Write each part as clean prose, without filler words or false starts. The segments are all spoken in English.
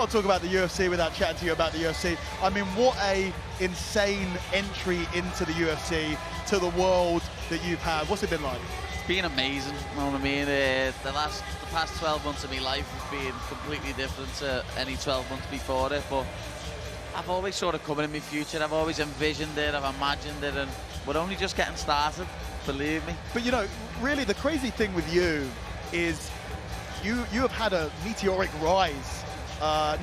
can't talk about the UFC without chatting to you about the UFC. I mean, what a insane entry into the UFC, to the world that you've had. What's it been like? It's been amazing, you know what I mean? The past 12 months of my life have been completely different to any 12 months before it, but I've always sort of come in my future. I've always envisioned it, I've imagined it, and we're only just getting started, believe me. But you know, really the crazy thing with you is you have had a meteoric rise,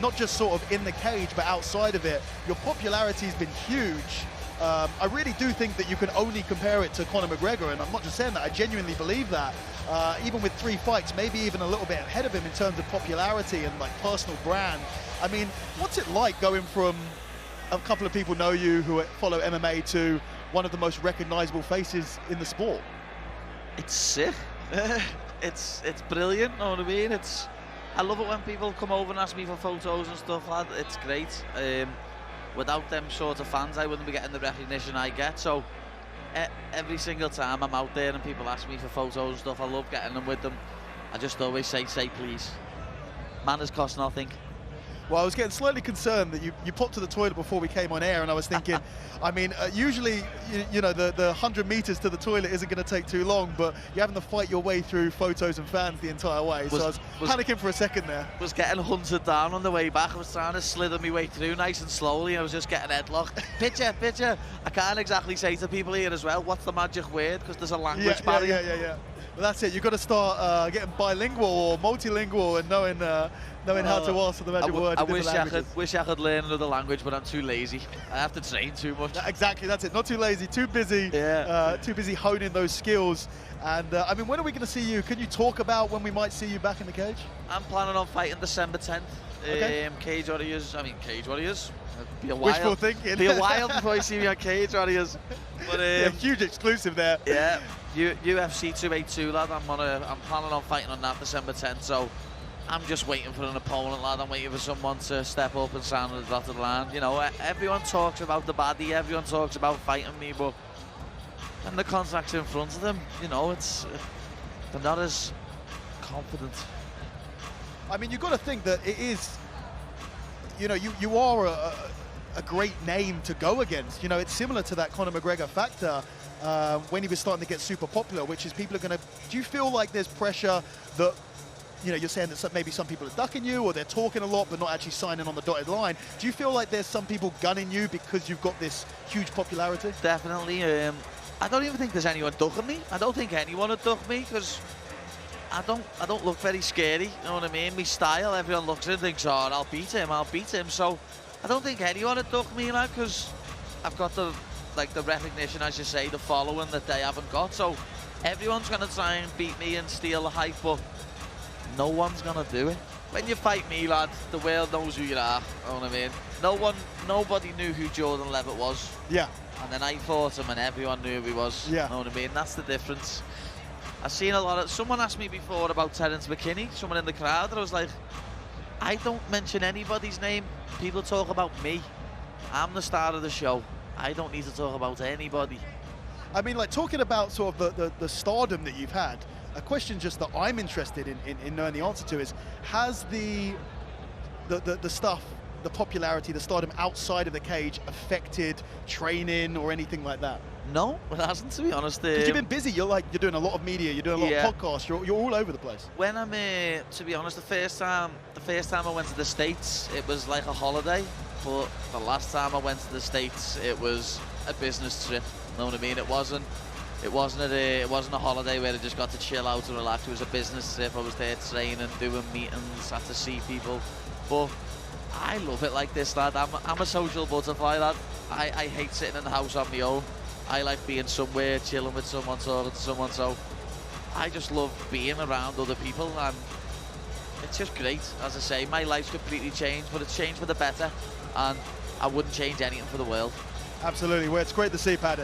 not just sort of in the cage, but outside of it. Your popularity has been huge. I really do think that you can only compare it to Conor McGregor, and I'm not just saying that, I genuinely believe that. Even with 3 fights, maybe even a little bit ahead of him in terms of popularity and like personal brand. I mean, what's it like going from a couple of people know you who follow MMA to one of the most recognizable faces in the sport? It's sick. It's brilliant, you know what I mean? I love it when people come over and ask me for photos and stuff, lad. It's great. Without them sort of fans, I wouldn't be getting the recognition I get. So every single time I'm out there and people ask me for photos and stuff, I love getting them with them. I just always say please. Manners cost nothing. Well, I was getting slightly concerned that you popped to the toilet before we came on air, and I was thinking, I mean, usually, you know, the 100 meters to the toilet isn't going to take too long, but you're having to fight your way through photos and fans the entire way. So I was panicking for a second there. Was getting hunted down on the way back. I was trying to slither my way through nice and slowly. I was just getting headlocked. Picture. I can't exactly say to people here as well, what's the magic word? Because there's a language barrier. Yeah. Well, that's it. You've got to start getting bilingual or multilingual and knowing how to ask for the magic word. I wish I could learn another language, but I'm too lazy. I have to train too much. Exactly, that's it. Not too lazy, too busy. Yeah. Too busy honing those skills. And I mean, when are we going to see you? Can you talk about when we might see you back in the cage? I'm planning on fighting December 10th. Okay. Cage Warriors. It'd be a while. Wishful thinking. Be a while before you see me on Cage Warriors. But yeah, huge exclusive there. Yeah. UFC 282, lad. I'm planning on fighting on that December 10th. So I'm just waiting for an opponent, lad. I'm waiting for someone to step up and sign on the dotted line. You know, everyone talks about the baddie, everyone talks about fighting me, but when the contract's in front of them, you know, they're not as confident. I mean, you've got to think that it is, you know, you are a great name to go against. You know, it's similar to that Conor McGregor factor when he was starting to get super popular, which is people are going to, do you feel like there's pressure that, you know, you're saying that maybe some people are ducking you or they're talking a lot but not actually signing on the dotted line. Do you feel like there's some people gunning you because you've got this huge popularity? Definitely. I don't even think there's anyone ducking me. I don't think anyone would duck me because I don't look very scary, you know what I mean? My style, everyone looks at it and thinks, oh, I'll beat him. So I don't think anyone would duck me, like, because I've got the recognition, as you say, the following that they haven't got. So everyone's going to try and beat me and steal the hype, but no one's going to do it. When you fight me, lad, the world knows who you are, you know what I mean? Nobody knew who Jordan Levitt was. Yeah. And then I fought him and everyone knew who he was, yeah. You know what I mean? That's the difference. I've seen a lot of, someone asked me before about Terence McKinney, someone in the crowd, and I was like, I don't mention anybody's name. People talk about me. I'm the star of the show. I don't need to talk about anybody. I mean, like, talking about sort of the stardom that you've had, a question just that I'm interested in knowing the answer to is, has the stuff, the popularity, the stardom outside of the cage affected training or anything like that? No, it hasn't, to be honest. Because you've been busy. You're doing a lot of media. You're doing a lot of podcasts. You're all over the place. When I'm, to be honest, the first time I went to the States, it was like a holiday. But the last time I went to the States, it was a business trip. You know what I mean? It wasn't a holiday where I just got to chill out and relax. It was a business trip. I was there training, doing meetings, had to see people. But I love it like this, lad. I'm a social butterfly, lad. I hate sitting in the house on my own. I like being somewhere, chilling with someone, talking to someone. So I just love being around other people, and it's just great. As I say, my life's completely changed, but it's changed for the better, and I wouldn't change anything for the world. Absolutely. Well, it's great to see, Paddy.